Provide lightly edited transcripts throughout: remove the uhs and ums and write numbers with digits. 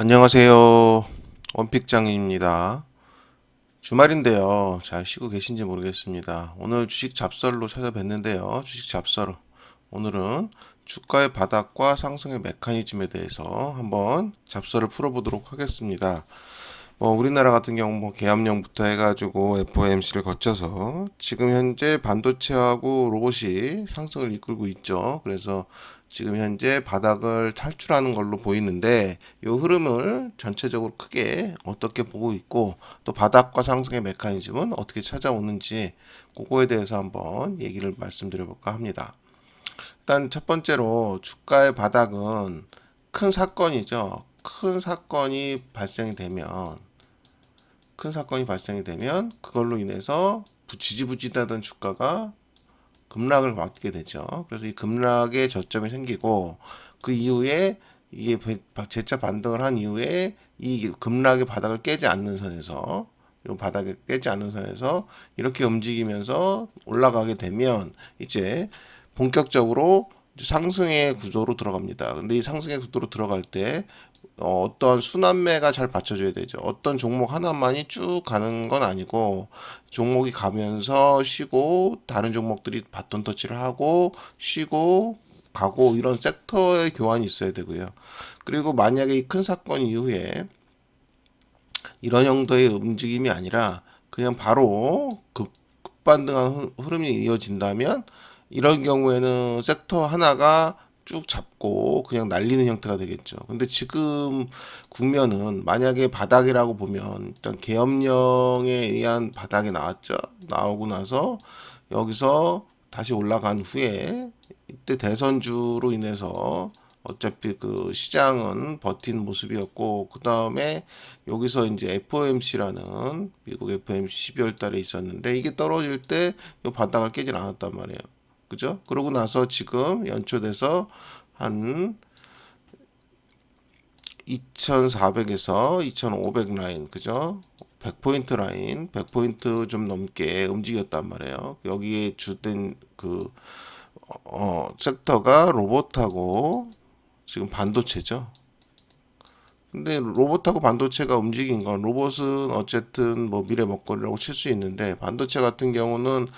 안녕하세요. 원픽장입니다. 주말인데요. 잘 쉬고 계신지 모르겠습니다. 오늘 주식 잡설로 찾아뵀는데요. 주식 잡설. 오늘은 주가의 바닥과 상승의 메커니즘에 대해서 한번 잡설을 풀어보도록 하겠습니다. 우리나라 같은 경우 계엄령부터 해가지고 FOMC를 거쳐서 지금 현재 반도체하고 로봇이 상승을 이끌고 있죠. 그래서 지금 현재 바닥을 탈출하는 걸로 보이는데 이 흐름을 전체적으로 크게 어떻게 보고 있고 또 바닥과 상승의 메커니즘은 어떻게 찾아오는지 그거에 대해서 한번 얘기를 말씀드려 볼까 합니다. 일단 첫 번째로 주가의 바닥은 큰 사건이죠. 큰 사건이 발생이 되면 그걸로 인해서 지지부진하던 주가가 급락을 받게 되죠. 그래서 이 급락에 저점이 생기고 그 이후에 이게 재차 반등을 한 이후에 이 급락의 바닥을 깨지 않는 선에서 이 바닥에 깨지 않는 선에서 이렇게 움직이면서 올라가게 되면 이제 본격적으로 상승의 구조로 들어갑니다. 근데 이 상승의 구조로 들어갈 때 어떤 순환매가 잘 받쳐줘야 되죠. 어떤 종목 하나만이 쭉 가는 건 아니고 종목이 가면서 쉬고 다른 종목들이 바톤 터치를 하고 쉬고 가고 이런 섹터의 교환이 있어야 되고요. 그리고 만약에 이 큰 사건 이후에 이런 정도의 움직임이 아니라 그냥 바로 급반등한 흐름이 이어진다면 이런 경우에는 섹터 하나가 쭉 잡고 그냥 날리는 형태가 되겠죠. 근데 지금 국면은 만약에 바닥이라고 보면 일단 계엄령에 의한 바닥이 나왔죠. 나오고 나서 여기서 다시 올라간 후에 이때 대선주로 인해서 어차피 그 시장은 버틴 모습이었고 그 다음에 여기서 이제 FOMC라는 미국 FOMC 12월 달에 있었는데 이게 떨어질 때 이 바닥을 깨질 않았단 말이에요. 그죠? 그러고 나서 지금 연초돼서 한 2400에서 2500 라인, 그죠? 100포인트 라인, 100포인트 좀 넘게 움직였단 말이에요. 여기에 주된 섹터가 로봇하고 지금 반도체죠. 근데 로봇하고 반도체가 움직인 건 로봇은 어쨌든 뭐 미래 먹거리라고 칠 수 있는데 반도체 같은 경우는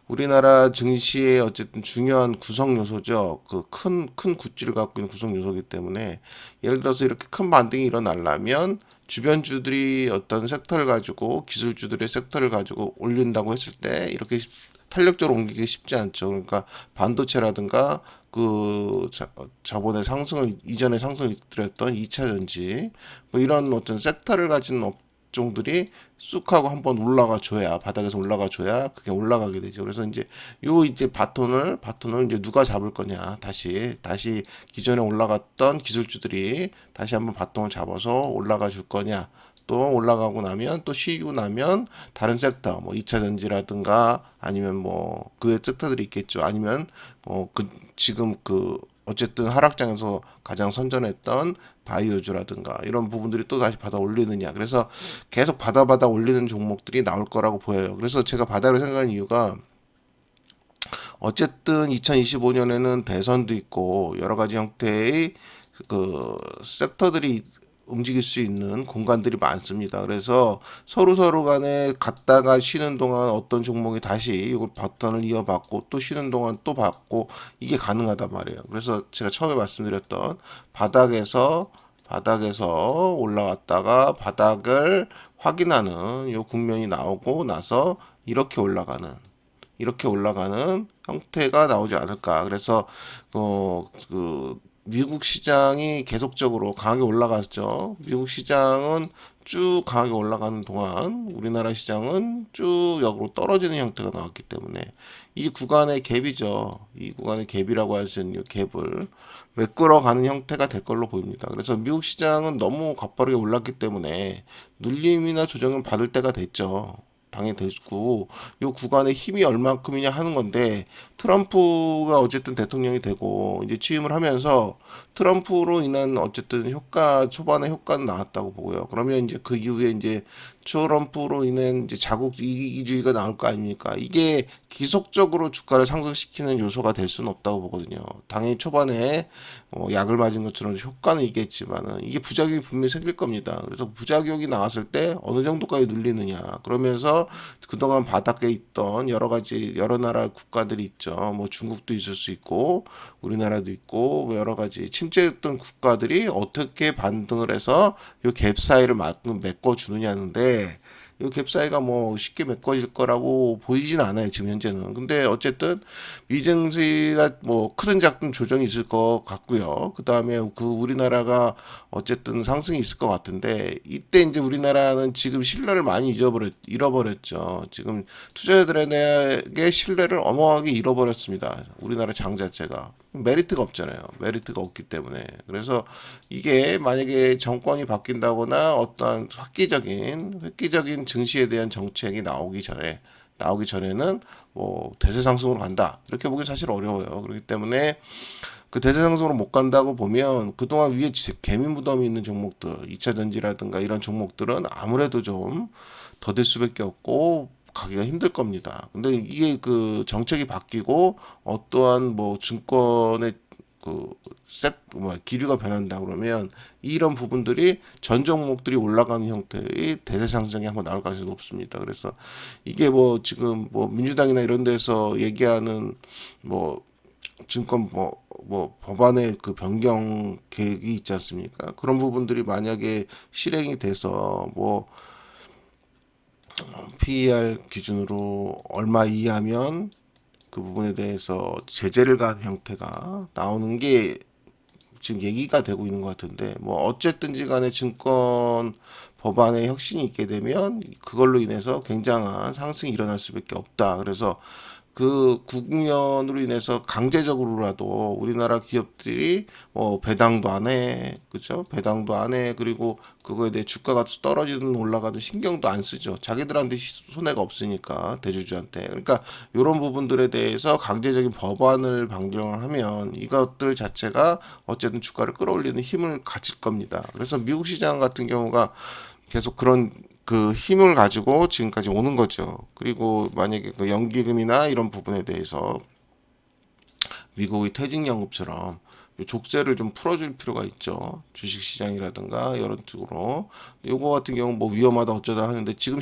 우리나라 증시의 어쨌든 중요한 구성 요소죠. 그 큰 굿즈를 갖고 있는 구성 요소이기 때문에 예를 들어서 이렇게 큰 반등이 일어나려면 주변주들이 어떤 섹터를 가지고 기술주들의 섹터를 가지고 올린다고 했을 때 이렇게 탄력적으로 옮기기 쉽지 않죠. 그러니까 반도체라든가 저번에 상승을 이전에 상승을 드렸던 2차 전지 뭐 이런 어떤 섹터를 가진 업종들이 쑥 하고 한번 올라가 줘야 바닥에서 올라가 줘야 그게 올라가게 되죠. 그래서 이제 바톤을 이제 누가 잡을 거냐 다시 기존에 올라갔던 기술주들이 다시 한번 바톤을 잡아서 올라가 줄 거냐 또 올라가고 나면 또 쉬고 나면 다른 섹터 뭐 2차 전지라든가 아니면 뭐 그 외 섹터들이 있겠죠. 아니면 지금 어쨌든 하락장에서 가장 선전했던 바이오주라든가 이런 부분들이 또 다시 받아 올리느냐. 그래서 계속 받아 올리는 종목들이 나올 거라고 보여요. 그래서 제가 바닥을 생각하는 이유가 어쨌든 2025년에는 대선도 있고 여러 가지 형태의 섹터들이 움직일 수 있는 공간들이 많습니다. 그래서 서로 간에 갔다가 쉬는 동안 어떤 종목이 다시 이걸 바텀을 이어받고 또 쉬는 동안 또 받고 이게 가능하단 말이에요. 그래서 제가 처음에 말씀드렸던 바닥에서 올라왔다가 바닥을 확인하는 요 국면이 나오고 나서 이렇게 올라가는 형태가 나오지 않을까. 그래서 미국 시장이 계속적으로 강하게 올라갔죠. 미국 시장은 쭉 강하게 올라가는 동안 우리나라 시장은 쭉 역으로 떨어지는 형태가 나왔기 때문에 이 구간의 갭이죠. 이 구간의 갭이라고 할 수 있는 이 갭을 메꾸러가는 형태가 될 걸로 보입니다. 그래서 미국 시장은 너무 가파르게 올랐기 때문에 눌림이나 조정을 받을 때가 됐죠. 당연됐고 요 구간의 힘이 얼만큼이냐 하는 건데 트럼프가 어쨌든 대통령이 되고 이제 취임을 하면서 트럼프로 인한 어쨌든 초반에 효과는 나왔다고 보고요. 그러면 이제 그 이후에 이제 트럼프로 인한 이제 자국 이기주의가 나올 거 아닙니까? 이게 기속적으로 주가를 상승시키는 요소가 될 수는 없다고 보거든요. 당연히 초반에 약을 맞은 것처럼 효과는 있겠지만은 이게 부작용이 분명히 생길 겁니다. 그래서 부작용이 나왔을 때 어느 정도까지 눌리느냐. 그러면서 그동안 바닥에 있던 여러 가지 여러 나라 국가들이 있죠. 뭐 중국도 있을 수 있고 우리나라도 있고 뭐 여러 가지 침체했던 국가들이 어떻게 반등을 해서 이 갭 사이를 메꿔 주느냐는데 이 갭 사이가 뭐 쉽게 메꿔질 거라고 보이진 않아요 지금 현재는. 근데 어쨌든 미증시가 뭐 크든 작든 조정이 있을 것 같고요. 그 다음에 그 우리나라가 어쨌든 상승이 있을 것 같은데 이때 이제 우리나라는 지금 신뢰를 많이 잃어버렸죠. 지금 투자자들에게 신뢰를 어마어마하게 잃어버렸습니다. 우리나라 장 자체가 메리트가 없잖아요. 메리트가 없기 때문에. 그래서 이게 만약에 정권이 바뀐다거나 어떤 획기적인 증시에 대한 정책이 나오기 전에는 뭐 대세 상승으로 간다. 이렇게 보기 사실 어려워요. 그렇기 때문에 그 대세 상승으로 못 간다고 보면 그동안 위에 개미 무덤이 있는 종목들, 2차 전지라든가 이런 종목들은 아무래도 좀 더딜 수밖에 없고 가기가 힘들 겁니다. 근데 이게 그 정책이 바뀌고 어떠한 뭐 증권의 기류가 변한다 그러면 이런 부분들이 전 종목들이 올라가는 형태의 대세 상승이 한번 나올 가능성이 높습니다. 그래서 이게 뭐 지금 뭐 민주당이나 이런 데서 얘기하는 뭐 증권 법안의 그 변경 계획이 있지 않습니까? 그런 부분들이 만약에 실행이 돼서 뭐 PER 기준으로 얼마 이하면 그 부분에 대해서 제재를 가한 형태가 나오는 게 지금 얘기가 되고 있는 것 같은데 뭐 어쨌든지 간에 증권 법안에 혁신이 있게 되면 그걸로 인해서 굉장한 상승이 일어날 수밖에 없다. 그래서 그 국면으로 인해서 강제적으로라도 우리나라 기업들이 배당도 안 해, 그죠? 배당도 안 해. 그리고 그거에 대해 주가가 떨어지든 올라가든 신경도 안 쓰죠. 자기들한테 손해가 없으니까 대주주한테. 그러니까 이런 부분들에 대해서 강제적인 법안을 방정을 하면 이것들 자체가 어쨌든 주가를 끌어올리는 힘을 가질 겁니다. 그래서 미국 시장 같은 경우가 계속 그런 그 힘을 가지고 지금까지 오는 거죠. 그리고 만약에 그 연기금이나 이런 부분에 대해서 미국의 퇴직연금처럼 족쇄를 좀 풀어줄 필요가 있죠. 주식시장이라든가 이런 쪽으로. 요거 같은 경우 뭐 위험하다 어쩌다 하는데 지금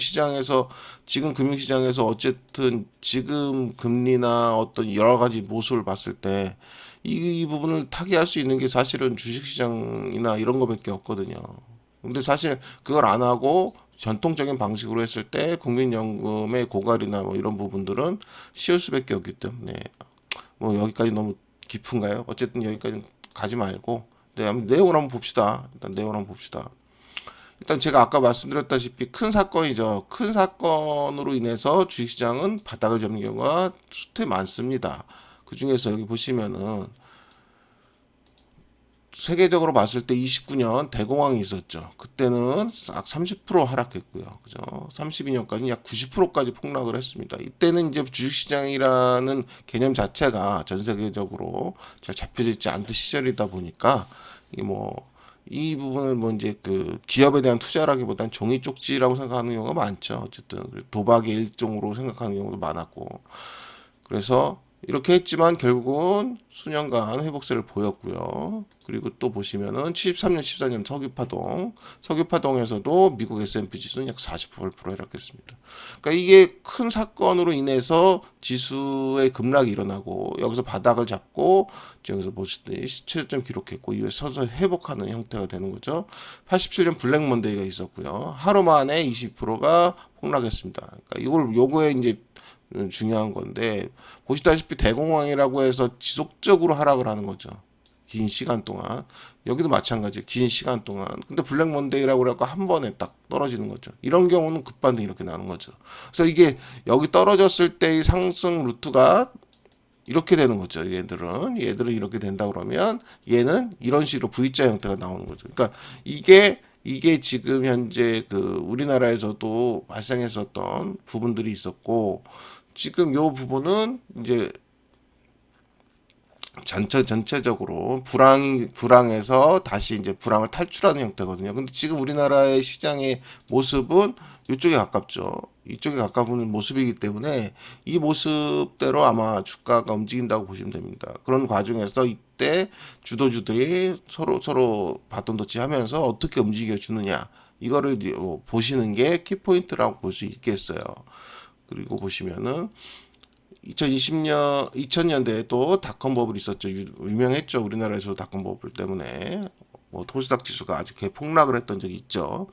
금융시장에서 어쨌든 지금 금리나 어떤 여러 가지 모습을 봤을 때 이 부분을 타개할 수 있는 게 사실은 주식시장이나 이런 거밖에 없거든요. 근데 사실 그걸 안 하고 전통적인 방식으로 했을 때 국민연금의 고갈이나 뭐 이런 부분들은 쉬울 수밖에 없기 때문에 뭐 여기까지 너무 깊은가요? 어쨌든 여기까지 가지 말고 내용을 한번 봅시다. 일단 내용을 한번 봅시다. 일단 제가 아까 말씀드렸다시피 큰 사건이죠. 큰 사건으로 인해서 주식시장은 바닥을 잡는 경우가 수태 많습니다. 그 중에서 여기 보시면은 세계적으로 봤을 때 29년 대공황이 있었죠. 그때는 싹 30% 하락했고요. 그죠? 32년까지 약 90%까지 폭락을 했습니다. 이때는 이제 주식시장이라는 개념 자체가 전 세계적으로 잘 잡혀져 있지 않던 시절이다 보니까 이 부분을 뭐 이제 그 기업에 대한 투자라기보단 종이 쪽지라고 생각하는 경우가 많죠. 어쨌든 도박의 일종으로 생각하는 경우도 많았고. 그래서 이렇게 했지만 결국은 수년간 회복세를 보였고요. 그리고 또 보시면은 73년, 14년 석유파동에서도 미국 S&P 지수는 약 48% 하락했습니다. 그러니까 이게 큰 사건으로 인해서 지수의 급락이 일어나고 여기서 바닥을 잡고 여기서 보시듯이 최저점 기록했고 이후에 서서히 회복하는 형태가 되는 거죠. 87년 블랙 먼데이가 있었고요. 하루 만에 20%가 폭락했습니다. 그러니까 요거에 이제 중요한 건데 보시다시피 대공황이라고 해서 지속적으로 하락을 하는 거죠. 긴 시간 동안. 여기도 마찬가지예요. 긴 시간 동안. 근데 블랙 먼데이라고 해서 한 번에 딱 떨어지는 거죠. 이런 경우는 급반등이 이렇게 나는 거죠. 그래서 이게 여기 떨어졌을 때의 상승 루트가 이렇게 되는 거죠. 얘들은 이렇게 된다 그러면 얘는 이런 식으로 V자 형태가 나오는 거죠. 그러니까 이게 지금 현재 그 우리나라에서도 발생했었던 부분들이 있었고 지금 요 부분은 이제 전체적으로 불황에서 다시 이제 불황을 탈출하는 형태거든요. 근데 지금 우리나라의 시장의 모습은 이쪽에 가깝죠. 이쪽에 가까운 모습이기 때문에 이 모습대로 아마 주가가 움직인다고 보시면 됩니다. 그런 과정에서 이때 주도주들이 서로 바톤 터치 하면서 어떻게 움직여 주느냐, 이거를 보시는 게 키포인트라고 볼 수 있겠어요. 그리고 보시면은 2000년대에 또 닷컴 버블이 있었죠. 유명했죠. 우리나라에서 닷컴 버블 때문에 뭐 코스닥 지수가 아주 개폭락을 했던 적이 있죠.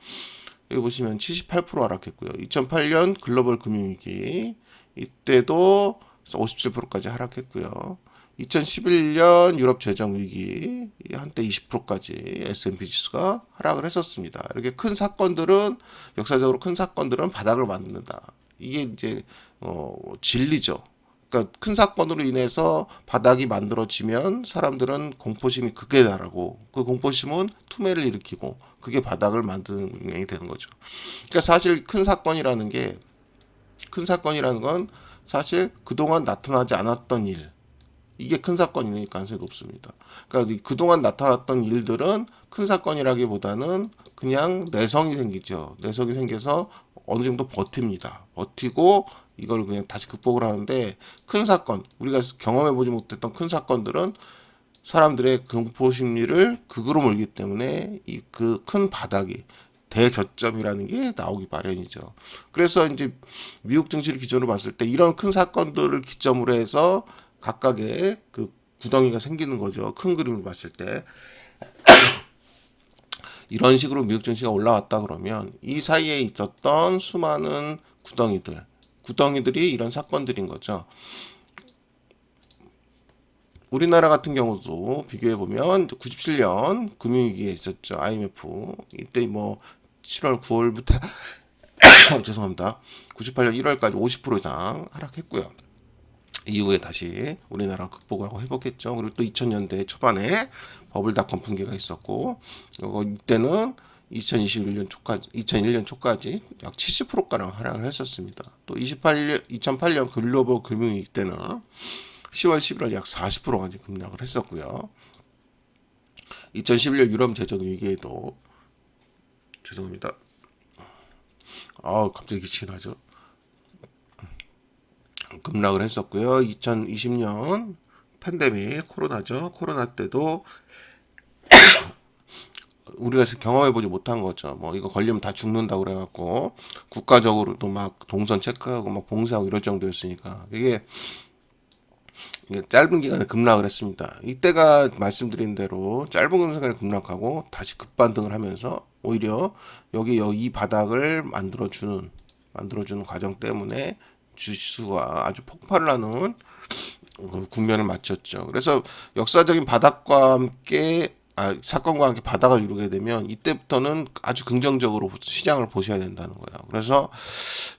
여기 보시면 78% 하락했고요. 2008년 글로벌 금융위기 이때도 57%까지 하락했고요. 2011년 유럽 재정 위기 한때 20%까지 S&P 지수가 하락을 했었습니다. 이렇게 큰 사건들은 역사적으로 큰 사건들은 바닥을 만든다. 이게 이제 진리죠. 그러니까 큰 사건으로 인해서 바닥이 만들어지면 사람들은 공포심이 극에 달하고 그 공포심은 투매를 일으키고 그게 바닥을 만드는 운명이 되는 거죠. 그러니까 사실 큰 사건이라는 건 사실 그동안 나타나지 않았던 일, 이게 큰 사건일 가능성이 높습니다. 그러니까 그동안 나타났던 일들은 큰 사건이라기보다는 그냥 내성이 생기죠. 내성이 생겨서 어느 정도 버팁니다. 버티고 이걸 그냥 다시 극복을 하는데, 큰 사건, 우리가 경험해보지 못했던 큰 사건들은 사람들의 공포 심리를 극으로 몰기 때문에 이 그 큰 바닥이 대저점이라는 게 나오기 마련이죠. 그래서 이제 미국 증시를 기준으로 봤을 때 이런 큰 사건들을 기점으로 해서 각각의 그 구덩이가 생기는 거죠. 큰 그림을 봤을 때 이런 식으로 미국 증시가 올라왔다 그러면 이 사이에 있었던 수많은 구덩이들이 이런 사건들인 거죠. 우리나라 같은 경우도 비교해 보면 97년 금융위기에 있었죠. IMF 이때 뭐 7월 9월부터 죄송합니다. 98년 1월까지 50% 이상 하락했고요. 이후에 다시 우리나라 극복하고 회복했죠. 그리고 또 2000년대 초반에 버블닷컴 붕괴가 있었고, 이때는 2001년 초까지 약 70%가량 하락을 했었습니다. 또 2008년 글로벌 금융위기 때는 10월, 11월 약 40%까지 급락을 했었고요. 2011년 유럽 재정 위기에도 죄송합니다. 갑자기 기침이 나죠. 급락을 했었고요. 2020년 팬데믹 코로나죠. 코로나 때도 우리가 경험해보지 못한 거죠. 뭐 이거 걸리면 다 죽는다고 그래갖고 국가적으로도 막 동선 체크하고 막 봉쇄하고 이럴 정도였으니까 이게 짧은 기간에 급락을 했습니다. 이때가 말씀드린 대로 짧은 시간에 급락하고 다시 급반등을 하면서 오히려 여기 이 바닥을 만들어주는 과정 때문에 주식수가 아주 폭발을 하는 국면을 맞췄죠. 그래서 역사적인 바닥과 함께 사건과 함께 바닥을 이루게 되면 이때부터는 아주 긍정적으로 시장을 보셔야 된다는 거예요. 그래서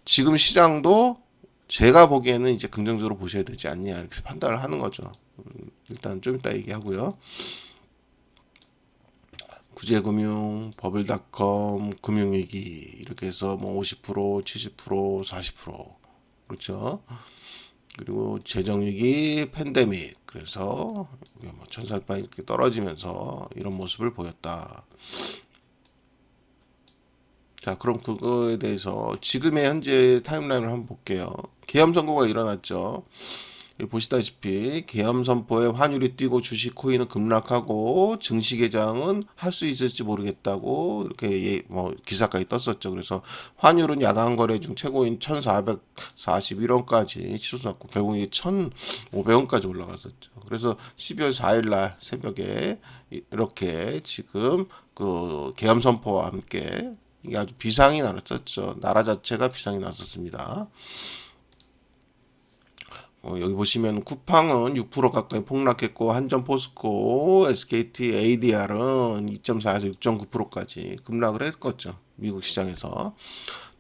지금 시장도 제가 보기에는 이제 긍정적으로 보셔야 되지 않냐 이렇게 판단을 하는 거죠. 일단 좀 이따 얘기하고요. 구제금융, 버블닷컴, 금융위기 이렇게 해서 뭐 50%, 70%, 40% 그렇죠. 그리고 재정위기, 팬데믹 그래서 뭐 천살바 이렇게 떨어지면서 이런 모습을 보였다. 자, 그럼 그거에 대해서 지금의 현재 타임라인을 한번 볼게요. 계엄 선고가 일어났죠. 여기 보시다시피 계엄 선포에 환율이 뛰고 주식 코인은 급락하고 증시 개장은 할 수 있을지 모르겠다고 이렇게 뭐 기사까지 떴었죠. 그래서 환율은 야간 거래 중 최고인 1,441원까지 치솟았고 결국 이게 1,500원까지 올라갔었죠. 그래서 12월 4일 날 새벽에 이렇게 지금 그 계엄 선포와 함께 이게 아주 비상이 났었죠. 나라 자체가 비상이 났었습니다. 여기 보시면 쿠팡은 6% 가까이 폭락했고 한전 포스코, SKT, ADR은 2.4에서 6.9%까지 급락을 했었죠. 미국 시장에서.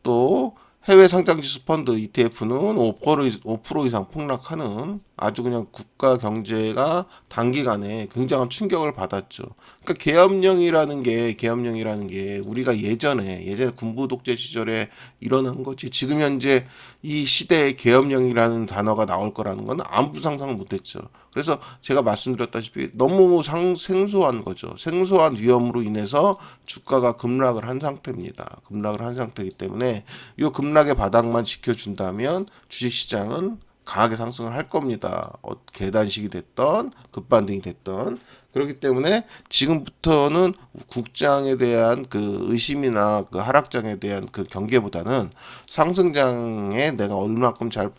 또 해외 상장지수 펀드 ETF는 5% 이상 폭락하는 아주 그냥 국가 경제가 단기간에 굉장한 충격을 받았죠. 그러니까 계엄령이라는 게 우리가 예전에 군부 독재 시절에 일어난 거지. 지금 현재 이 시대에 계엄령이라는 단어가 나올 거라는 건 아무도 상상 못했죠. 그래서 제가 말씀드렸다시피 너무 생소한 거죠. 생소한 위험으로 인해서 주가가 급락을 한 상태입니다. 급락을 한 상태이기 때문에 이 급락의 바닥만 지켜준다면 주식시장은 강하게 상승을 할 겁니다. 계단식이 됐던 급반등이 됐던 그렇기 때문에 지금부터는 국장에 대한 그 의심이나 그 하락장에 대한 그 경계보다는 상승장에 내가 얼마큼 잘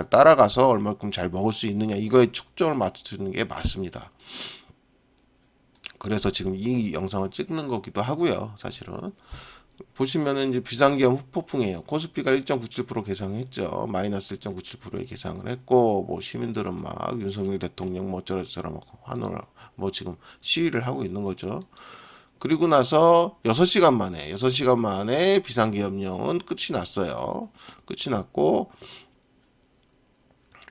따라가서 얼마큼 잘 먹을 수 있느냐 이거에 초점을 맞추는 게 맞습니다. 그래서 지금 이 영상을 찍는 거기도 하고요. 사실은 보시면은 이제 비상기업 후폭풍이에요. 코스피가 1.97% 개상했죠. 마이너스 1.97%의 개상을 했고, 뭐 시민들은 막 윤석열 대통령 뭐 어쩌고저쩌고 막 환호를 뭐 지금 시위를 하고 있는 거죠. 그리고 나서 6시간 만에 비상기업령은 끝이 났어요. 끝이 났고,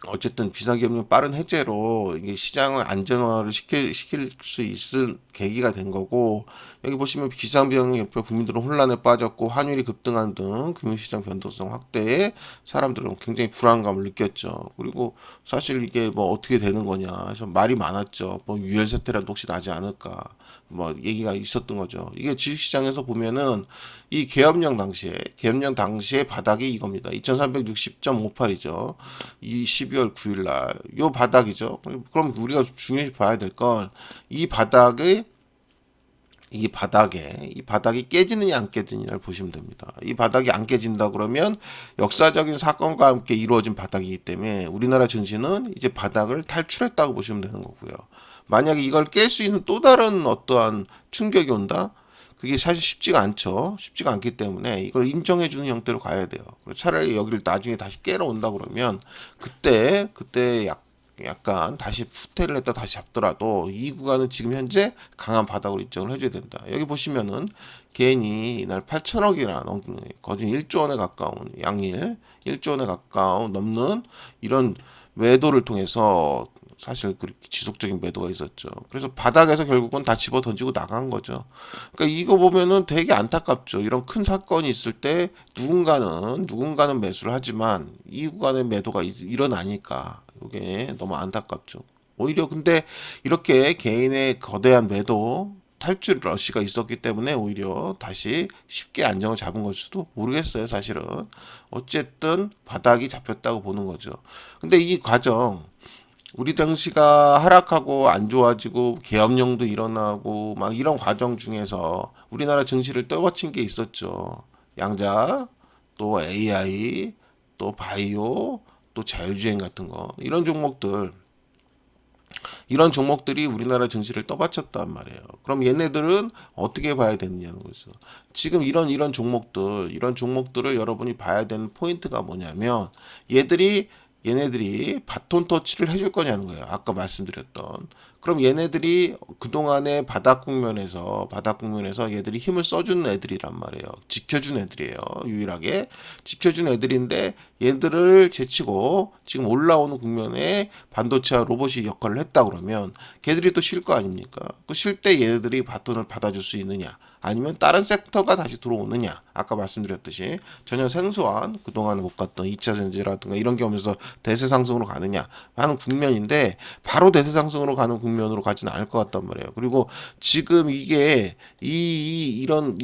어쨌든 비상기업령 빠른 해제로 이게 시장을 안정화를 시킬 수 있을 계기가 된 거고, 여기 보시면 비상비용 옆에 국민들은 혼란에 빠졌고 환율이 급등한 등 금융시장 변동성 확대에 사람들은 굉장히 불안감을 느꼈죠. 그리고 사실 이게 뭐 어떻게 되는 거냐 해서 말이 많았죠. 뭐 유혈 사태라도 혹시 나지 않을까 뭐 얘기가 있었던 거죠. 이게 주식시장에서 보면은 이 계엄령 당시에 바닥이 이겁니다. 2360.58이죠. 이 12월 9일 날 요 바닥이죠. 그럼 우리가 중요시 봐야 될 건 이 바닥이 깨지느냐 안 깨지느냐를 보시면 됩니다. 이 바닥이 안 깨진다 그러면 역사적인 사건과 함께 이루어진 바닥이기 때문에 우리나라 증시는 이제 바닥을 탈출했다고 보시면 되는 거고요. 만약에 이걸 깰 수 있는 또 다른 어떠한 충격이 온다? 그게 사실 쉽지가 않죠. 쉽지가 않기 때문에 이걸 인정해주는 형태로 가야 돼요. 차라리 여기를 나중에 다시 깨러 온다 그러면 그때 약간 다시 후퇴를 했다 다시 잡더라도 이 구간은 지금 현재 강한 바닥으로 인정을 해줘야 된다. 여기 보시면은 개인이 이날 8천억이라는 거진 1조 원에 가까운 양일 1조 원에 가까운 넘는 이런 매도를 통해서 사실 그렇게 지속적인 매도가 있었죠. 그래서 바닥에서 결국은 다 집어 던지고 나간 거죠. 그러니까 이거 보면은 되게 안타깝죠. 이런 큰 사건이 있을 때 누군가는 매수를 하지만 이 구간의 매도가 일어나니까 이게 너무 안타깝죠. 오히려 근데 이렇게 개인의 거대한 매도 탈출 러시가 있었기 때문에 오히려 다시 쉽게 안정을 잡은 걸 수도 모르겠어요, 사실은. 어쨌든 바닥이 잡혔다고 보는 거죠. 근데 이 과정 우리 당시가 하락하고 안 좋아지고 계엄령도 일어나고 막 이런 과정 중에서 우리나라 증시를 떠받친 게 있었죠. 양자, 또 AI, 또 바이오, 또 자율주행 같은 거 이런 종목들이 우리나라 증시를 떠받쳤단 말이에요. 그럼 얘네들은 어떻게 봐야 되느냐는 거죠. 지금 이런 종목들을 여러분이 봐야 되는 포인트가 뭐냐면 얘네들이 바톤 터치를 해줄 거냐는 거예요. 아까 말씀드렸던. 그럼 얘네들이 그동안의 바닥 국면에서 얘들이 힘을 써주는 애들이란 말이에요. 지켜준 애들이에요. 유일하게. 지켜준 애들인데 얘들을 제치고 지금 올라오는 국면에 반도체와 로봇이 역할을 했다 그러면 걔들이 또 쉴 거 아닙니까? 그 쉴 때 얘네들이 바톤을 받아줄 수 있느냐? 아니면 다른 섹터가 다시 들어오느냐 아까 말씀드렸듯이 전혀 생소한 그동안 못 갔던 2차 전지라든가 이런 게 오면서 대세 상승으로 가느냐 하는 국면인데 바로 대세 상승으로 가는 국면으로 가지는 않을 것 같단 말이에요. 그리고 지금 이게 이런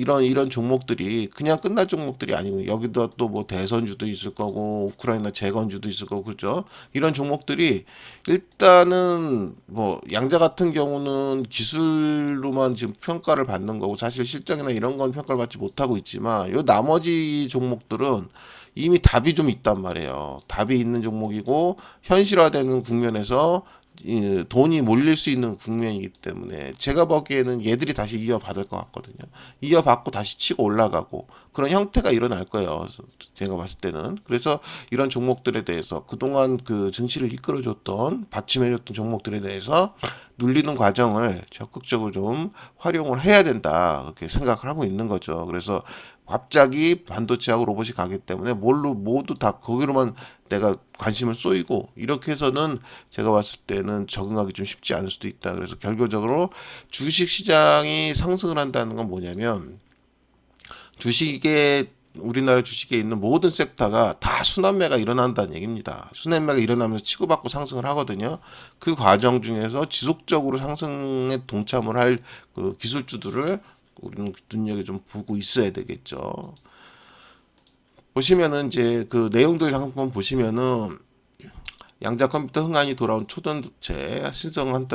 종목들이 그냥 끝날 종목들이 아니고 여기도 또 뭐 대선주도 있을 거고 우크라이나 재건주도 있을 거고 그죠. 이런 종목들이 일단은 뭐 양자 같은 경우는 기술로만 지금 평가를 받는 거고 사실 실적이나 이런 건 평가를 받지 못하고 있지만 요 나머지 종목들은 이미 답이 좀 있단 말이에요. 답이 있는 종목이고 현실화되는 국면에서 돈이 몰릴 수 있는 국면이기 때문에 제가 보기에는 얘들이 다시 이어받을 것 같거든요. 이어받고 다시 치고 올라가고 그런 형태가 일어날 거예요. 제가 봤을 때는. 그래서 이런 종목들에 대해서 그동안 그 증시를 이끌어줬던 받침해줬던 종목들에 대해서 눌리는 과정을 적극적으로 좀 활용을 해야 된다. 그렇게 생각을 하고 있는 거죠. 그래서 갑자기 반도체하고 로봇이 가기 때문에 뭘로 모두 다 거기로만 내가 관심을 쏘이고 이렇게 해서는 제가 봤을 때는 적응하기 좀 쉽지 않을 수도 있다. 그래서 결과적으로 주식 시장이 상승을 한다는 건 뭐냐면 주식에 우리나라 주식에 있는 모든 섹터가 다 순환매가 일어난다는 얘기입니다. 순환매가 일어나면서 치고받고 상승을 하거든요. 그 과정 중에서 지속적으로 상승에 동참을 할 그 기술주들을 우리는 눈여겨 좀 보고 있어야 되겠죠. 보시면은 이제 그 내용들 한번 보시면은 양자 컴퓨터 흥한이 돌아온 초전도체 신성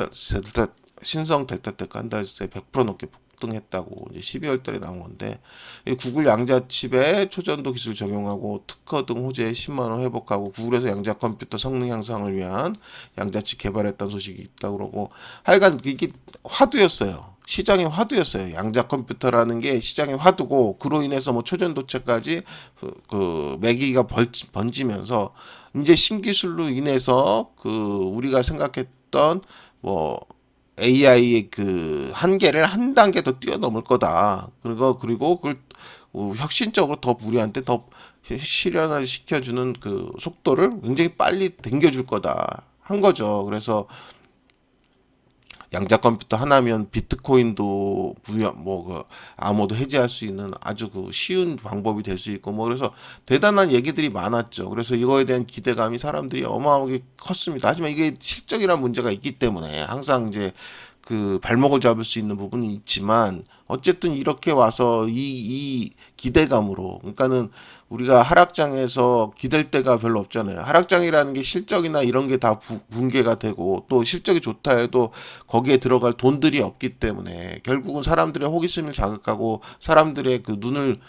델타테크 한 달 새 100% 넘게 폭등했다고 이제 12월 달에 나온 건데 구글 양자 칩에 초전도 기술 적용하고 특허 등 호재 10만 원 회복하고 구글에서 양자 컴퓨터 성능 향상을 위한 양자 칩 개발했다는 소식이 있다고 그러고 하여간 이게 화두였어요. 시장의 화두였어요. 양자 컴퓨터라는 게 시장의 화두고 그로 인해서 뭐 초전도체까지 그 매기가 번지면서 이제 신기술로 인해서 그 우리가 생각했던 뭐 AI의 그 한계를 한 단계 더 뛰어넘을 거다. 그리고 그걸 혁신적으로 더 우리한테 더 실현을 시켜주는 그 속도를 굉장히 빨리 당겨줄 거다 한 거죠. 그래서 양자 컴퓨터 하나면 비트코인도 뭐그 암호도 해제할 수 있는 아주 그 쉬운 방법이 될 수 있고 뭐 그래서 대단한 얘기들이 많았죠. 그래서 이거에 대한 기대감이 사람들이 어마어마하게 컸습니다. 하지만 이게 실적이란 문제가 있기 때문에 항상 이제 그 발목을 잡을 수 있는 부분이 있지만 어쨌든 이렇게 와서 이 기대감으로 그러니까는 우리가 하락장에서 기댈 데가 별로 없잖아요. 하락장이라는 게 실적이나 이런 게 다 붕괴가 되고 또 실적이 좋다 해도 거기에 들어갈 돈들이 없기 때문에 결국은 사람들의 호기심을 자극하고 사람들의 그 눈을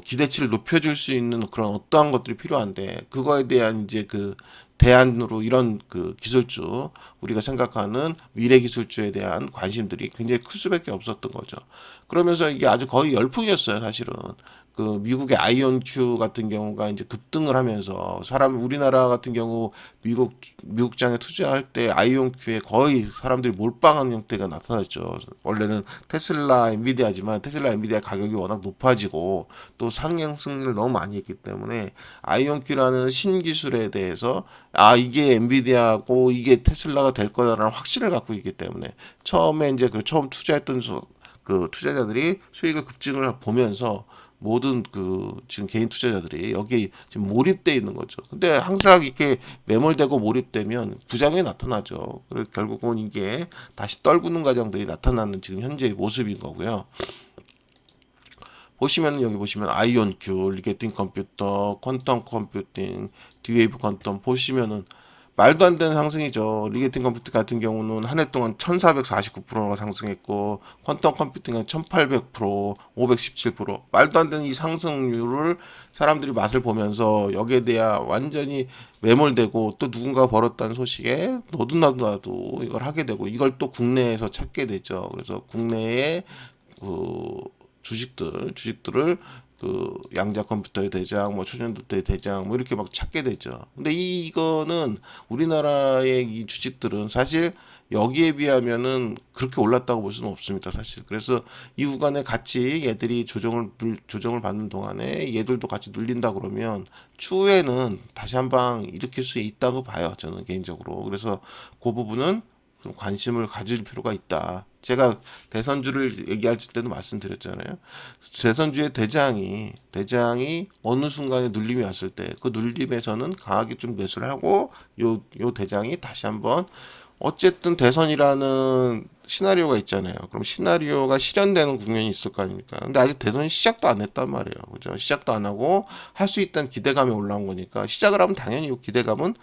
기대치를 높여줄 수 있는 그런 어떠한 것들이 필요한데 그거에 대한 이제 그 대안으로 이런 그 기술주 우리가 생각하는 미래 기술주에 대한 관심들이 굉장히 클 수밖에 없었던 거죠. 그러면서 이게 아주 거의 열풍이었어요, 사실은. 그 미국의 아이온큐 같은 경우가 이제 급등을 하면서 우리나라 같은 경우 미국장에 투자할 때 아이온큐에 거의 사람들이 몰빵하는 형태가 나타났죠. 원래는 테슬라 엔비디아지만 테슬라 엔비디아 가격이 워낙 높아지고 또 상승을 너무 많이 했기 때문에 아이온큐라는 신기술에 대해서 이게 엔비디아고 이게 테슬라가 될 거다라는 확신을 갖고 있기 때문에 처음에 이제 그 처음 투자했던 그 투자자들이 수익을 급증을 보면서 모든 그 지금 개인 투자자들이 여기 지금 몰입돼 있는 거죠. 근데 항상 이렇게 매몰되고 몰입되면 부작용이 나타나죠. 그래서 결국은 이게 다시 떨구는 과정들이 나타나는 지금 현재의 모습인 거고요. 보시면 여기 보시면 아이온큐, 리게팅 컴퓨터, 퀀텀 컴퓨팅, 디웨이브 퀀텀 보시면은 말도 안 되는 상승이죠. 리게팅 컴퓨터 같은 경우는 한 해 동안 1449%가 상승했고 퀀텀 컴퓨팅은 1800%, 517% 말도 안 되는 이 상승률을 사람들이 맛을 보면서 여기에 대한 완전히 매몰되고 또 누군가 벌었다는 소식에 너도 나도 이걸 하게 되고 이걸 또 국내에서 찾게 되죠. 그래서 국내에 그 주식들을 그 양자 컴퓨터의 대장, 뭐 초전도체의 대장, 뭐 이렇게 막 찾게 되죠. 근데 이거는 우리나라의 이 주식들은 사실 여기에 비하면은 그렇게 올랐다고 볼 수는 없습니다, 사실. 그래서 이 구간에 같이 얘들이 조정을 받는 동안에 얘들도 같이 눌린다 그러면 추후에는 다시 한 방 일으킬 수 있다고 봐요, 저는 개인적으로. 그래서 그 부분은 좀 관심을 가질 필요가 있다. 제가 대선주를 얘기할 때도 말씀드렸잖아요. 대선주의 대장이 어느 순간에 눌림이 왔을 때 그 눌림에서는 강하게 좀 매수를 하고 요 대장이 다시 한번 어쨌든 대선이라는 시나리오가 있잖아요. 그럼 시나리오가 실현되는 국면이 있을 거 아닙니까? 근데 아직 대선이 시작도 안 했단 말이에요. 그죠? 시작도 안 하고 할 수 있다는 기대감이 올라온 거니까 시작을 하면 당연히 이 기대감은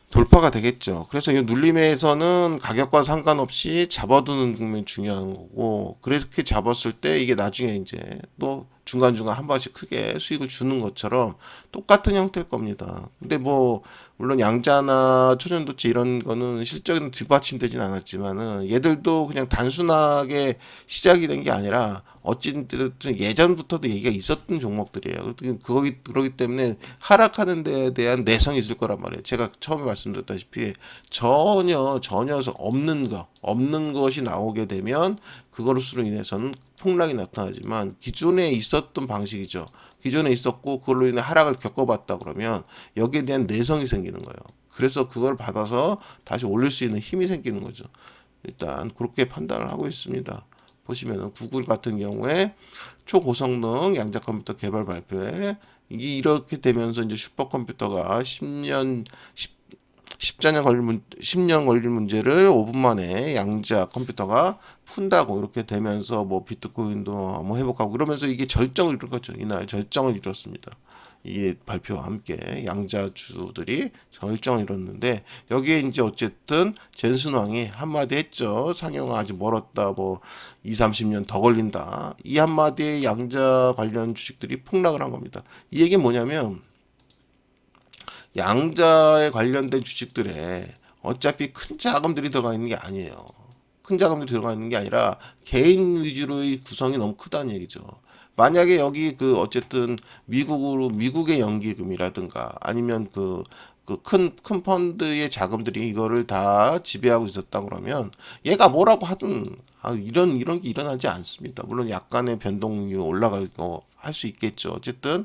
돌파가 되겠죠. 그래서 이 눌림에서는 가격과 상관없이 잡아두는 국면이 중요한 거고, 그렇게 잡았을 때 이게 나중에 이제 또 중간중간 한 번씩 크게 수익을 주는 것처럼 똑같은 형태일 겁니다. 근데 뭐, 물론 양자나 초전도체 이런 거는 실적은 뒷받침되진 않았지만은 얘들도 그냥 단순하게 시작이 된 게 아니라 어찌됐든 예전부터도 얘기가 있었던 종목들이에요. 그러기 때문에 하락하는 데에 대한 내성이 있을 거란 말이에요. 제가 처음에 말씀드렸다시피 전혀 없는 것이 나오게 되면 그것으로 인해서는 폭락이 나타나지만 기존에 있었던 방식이죠. 기존에 있었고 그걸로 인해 하락을 겪어봤다 그러면 여기에 대한 내성이 생기는 거예요. 그래서 그걸 받아서 다시 올릴 수 있는 힘이 생기는 거죠. 일단 그렇게 판단을 하고 있습니다. 보시면은 구글 같은 경우에 초고성능 양자 컴퓨터 개발 발표에 이렇게 되면서 이제 슈퍼컴퓨터가 10년 걸린 문제를 5분 만에 양자 컴퓨터가 푼다고 이렇게 되면서 뭐 비트코인도 뭐 회복하고 그러면서 이게 절정을 이룬 거죠. 이날 절정을 이뤘습니다. 이 발표와 함께 양자주들이 절정을 이뤘는데 여기에 이제 어쨌든 젠슨 왕이 한마디 했죠. 상용화 아직 멀었다. 뭐 2, 30년 더 걸린다. 이 한마디에 양자 관련 주식들이 폭락을 한 겁니다. 이 얘기는 뭐냐면 양자에 관련된 주식들에 어차피 큰 자금들이 들어가 있는 게 아니에요. 큰 자금들이 들어가 있는 게 아니라 개인 위주로의 구성이 너무 크다는 얘기죠. 만약에 여기 그 어쨌든 미국의 연기금이라든가 아니면 큰 펀드의 자금들이 이거를 다 지배하고 있었다 그러면 얘가 뭐라고 하든 이런 게 일어나지 않습니다. 물론 약간의 변동이 올라가고 할 수 있겠죠. 어쨌든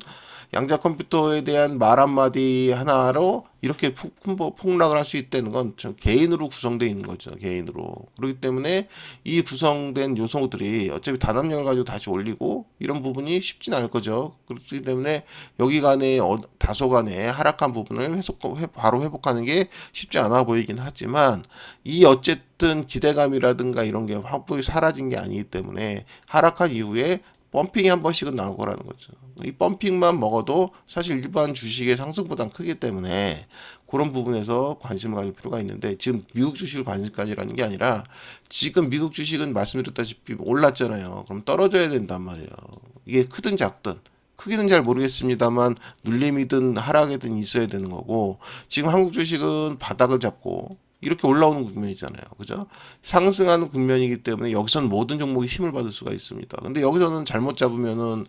양자 컴퓨터에 대한 말 한마디 하나로 이렇게 폭락을 할 수 있다는 건 개인으로 구성되어 있는 거죠. 개인으로. 그렇기 때문에 이 구성된 요소들이 어차피 단합력을 가지고 다시 올리고 이런 부분이 쉽진 않을 거죠. 그렇기 때문에 여기 간에 다소간에 하락한 부분을 바로 회복하는 게 쉽지 않아 보이긴 하지만 이 어쨌든 기대감이라든가 이런 게 확보히 사라진 게 아니기 때문에 하락한 이후에 펌핑이 한 번씩은 나올 거라는 거죠. 이 펌핑만 먹어도 사실 일반 주식의 상승보다는 크기 때문에 그런 부분에서 관심을 가질 필요가 있는데 지금 미국 주식을 관심까지라는 게 아니라 지금 미국 주식은 말씀드렸다시피 올랐잖아요. 그럼 떨어져야 된단 말이에요. 이게 크든 작든 크기는 잘 모르겠습니다만 눌림이든 하락이든 있어야 되는 거고 지금 한국 주식은 바닥을 잡고 이렇게 올라오는 국면이잖아요. 그죠? 상승하는 국면이기 때문에 여기서는 모든 종목이 힘을 받을 수가 있습니다. 근데 여기서는 잘못 잡으면은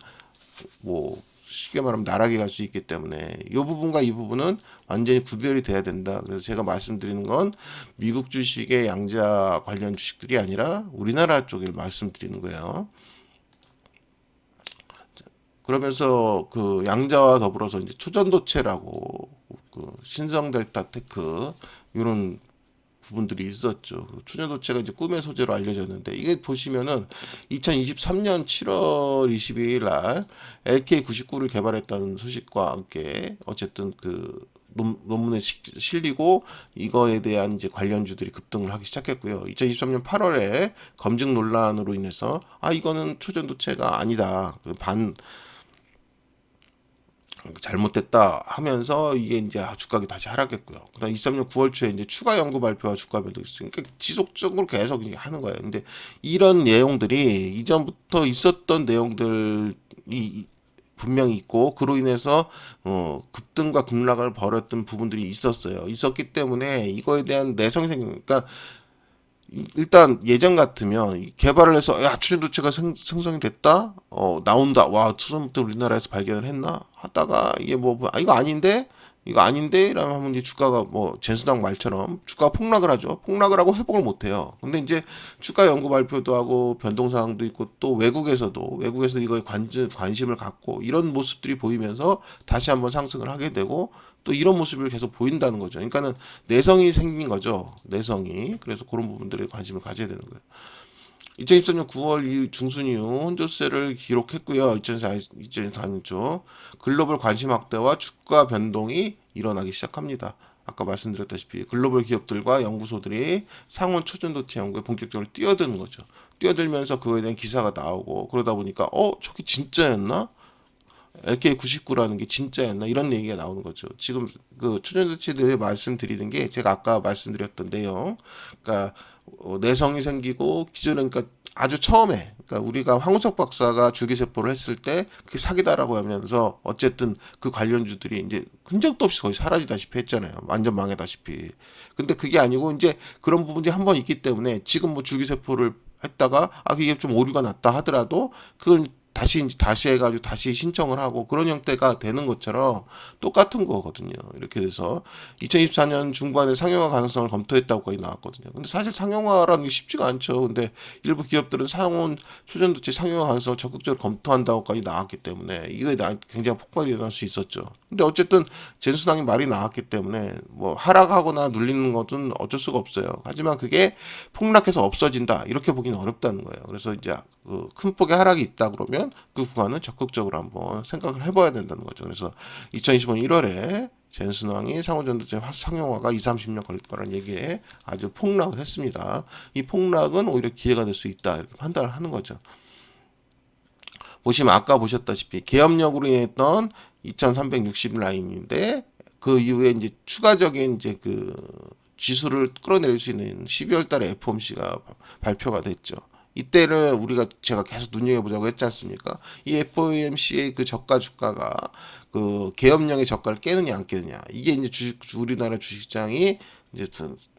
뭐 쉽게 말하면 나락에 갈 수 있기 때문에 이 부분과 이 부분은 완전히 구별이 돼야 된다. 그래서 제가 말씀드리는 건 미국 주식의 양자 관련 주식들이 아니라 우리나라 쪽을 말씀드리는 거예요. 그러면서 그 양자와 더불어서 이제 초전도체라고 그 신성델타테크 이런 부분들이 있었죠. 초전도체가 이제 꿈의 소재로 알려졌는데 이게 보시면은 2023년 7월 22일 날 LK99를 개발했다는 소식과 함께 어쨌든 그 논문에 실리고 이거에 대한 이제 관련주들이 급등을 하기 시작했고요. 2023년 8월에 검증 논란으로 인해서 이거는 초전도체가 아니다. 잘못됐다 하면서 이게 이제 주가가 다시 하락했고요. 그다음 23년 9월 초에 이제 추가 연구 발표와 주가 변동이 있으니까 지속적으로 계속 이제 하는 거예요. 근데 이런 내용들이 이전부터 있었던 내용들이 분명히 있고 그로 인해서 급등과 급락을 벌였던 부분들이 있었어요. 있었기 때문에 이거에 대한 내성이 생기니까 일단 예전 같으면 개발을 해서 야 초전도체가 생성이 됐다 나온다 와 초전부터 우리나라에서 발견을 했나 하다가 이게 이거 아닌데 라고 하면 이제 주가가 뭐 젠스당 말처럼 주가가 폭락을 하죠. 폭락을 하고 회복을 못 해요. 근데 이제 주가 연구 발표도 하고 변동 사항도 있고 또 외국에서도 이거에 관심을 갖고 이런 모습들이 보이면서 다시 한번 상승을 하게 되고 또 이런 모습을 계속 보인다는 거죠. 그러니까는 내성이 생긴 거죠. 내성이. 그래서 그런 부분들에 관심을 가져야 되는 거예요. 2023년 9월 중순 이후 혼조세를 기록했고요. 2024년 글로벌 관심 확대와 주가 변동이 일어나기 시작합니다. 아까 말씀드렸다시피 글로벌 기업들과 연구소들이 상온 초전도체 연구에 본격적으로 뛰어드는 거죠. 뛰어들면서 그거에 대한 기사가 나오고 그러다 보니까 저게 진짜였나? LK99라는 게 진짜였나 이런 얘기가 나오는 거죠. 지금 그 초전도체에 대해 말씀드리는 게 제가 아까 말씀드렸던 내용, 그러니까 내성이 생기고 기존에 그러니까 아주 처음에 그러니까 우리가 황우석 박사가 줄기세포를 했을 때 그게 사기다라고 하면서 어쨌든 그 관련주들이 이제 흔적도 없이 거의 사라지다시피 했잖아요. 완전 망해다시피. 근데 그게 아니고 이제 그런 부분이 한 번 있기 때문에 지금 뭐 줄기세포를 했다가 이게 좀 오류가 났다 하더라도 그걸 다시 해가지고 다시 신청을 하고 그런 형태가 되는 것처럼 똑같은 거거든요. 이렇게 돼서 2024년 중반에 상용화 가능성을 검토했다고 거의 나왔거든요. 근데 사실 상용화라는 게 쉽지가 않죠. 근데 일부 기업들은 상온 초전도체 상용화 가능성을 적극적으로 검토한다고까지 나왔기 때문에 이거에 굉장히 폭발이 일어날 수 있었죠. 근데 어쨌든 젠슨왕이 말이 나왔기 때문에 뭐 하락하거나 눌리는 것은 어쩔 수가 없어요. 하지만 그게 폭락해서 없어진다 이렇게 보기는 어렵다는 거예요. 그래서 이제 그 큰 폭의 하락이 있다 그러면 그 구간은 적극적으로 한번 생각을 해봐야 된다는 거죠. 그래서 2025년 1월에 젠슨왕이 상호전도체 상용화가 20, 30년 걸릴 거라는 얘기에 아주 폭락을 했습니다. 이 폭락은 오히려 기회가 될 수 있다 이렇게 판단을 하는 거죠. 보시면 아까 보셨다시피 계엄령으로 인했던 2360 라인인데 그 이후에 이제 추가적인 이제 그 지수를 끌어내릴 수 있는 12월 달에 FOMC가 발표가 됐죠. 이때를 제가 계속 눈여겨보자고 했지 않습니까? 이 FOMC의 그 저가 주가가 그 계엄령의 저가를 깨느냐 안 깨느냐 이게 이제 우리나라 주식시장이 이제